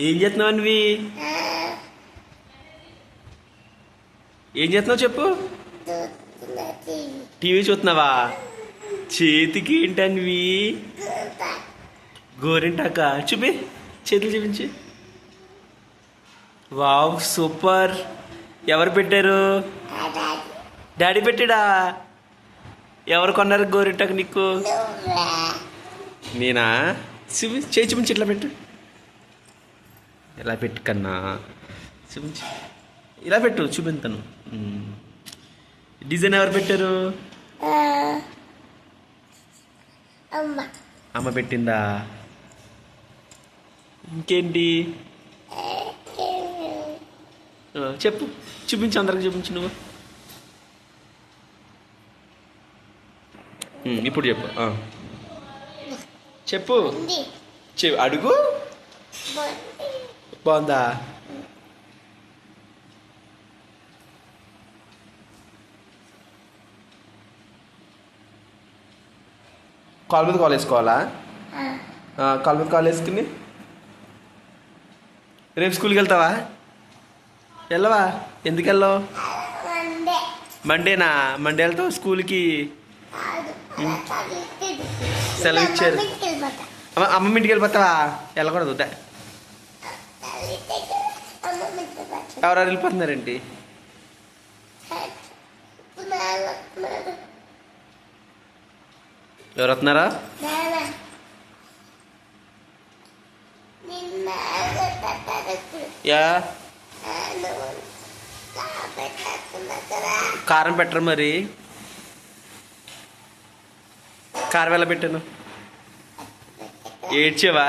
ఏం చేస్తున్నావు అన్వి? ఏం చేస్తున్నావు చెప్పు. టీవీ చూస్తున్నావా? చేతికి ఏంటన్వి? గోరింటాక చూపి, చేతులు చూపించి. Wow super. ఎవరు పెట్టారు? డాడీ పెట్టాడా? ఎవరు కొన్నారు గోరింటాకు నీకు? నేనా? చూపి, చేయి చూపించి ఇట్లా పెట్టు. ఇలా పెట్టు కన్నా, చూపించి ఇలా పెట్టు, చూపించను. డిజైన్ ఎవరు పెట్టారు? అమ్మ పెట్టిందా? ఇంకేంటి చెప్పు, చూపించు, అందరికి చూపించు నువ్వు. ఇప్పుడు చెప్పు. చెప్పు, అడుగు. బాగుందా? కాలు మీద కాల్ వేసుకోవాలా? కాలు మీద కాల్ వేసుకుని రేపు స్కూల్కి వెళ్తావా? వెళ్ళవా? ఎందుకు వెళ్ళవు? మండేనా? మండే వెళ్తావు స్కూల్కి? సెలవు ఇచ్చారు. అమ్మమ్మ ఇంటికి వెళ్ళిపోతావా? వెళ్ళకూడదు. ఎవరెవరు వెళ్ళిపోతున్నారేంటి? ఎవరు వస్తున్నారా? యా కారం పెట్టరు మరి. కారం ఎలా పెట్టాను? ఏడ్చావా?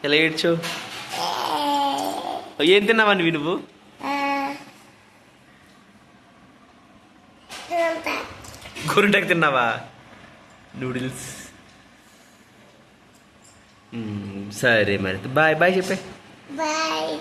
ఎలా ఏడ్చావు? ఏం తిన్నావా నువ్వు? గోరింటాకు తిన్నావా? నూడిల్స్. సరే మరి, బాయ్ బాయ్ చెప్పే. బాయ్.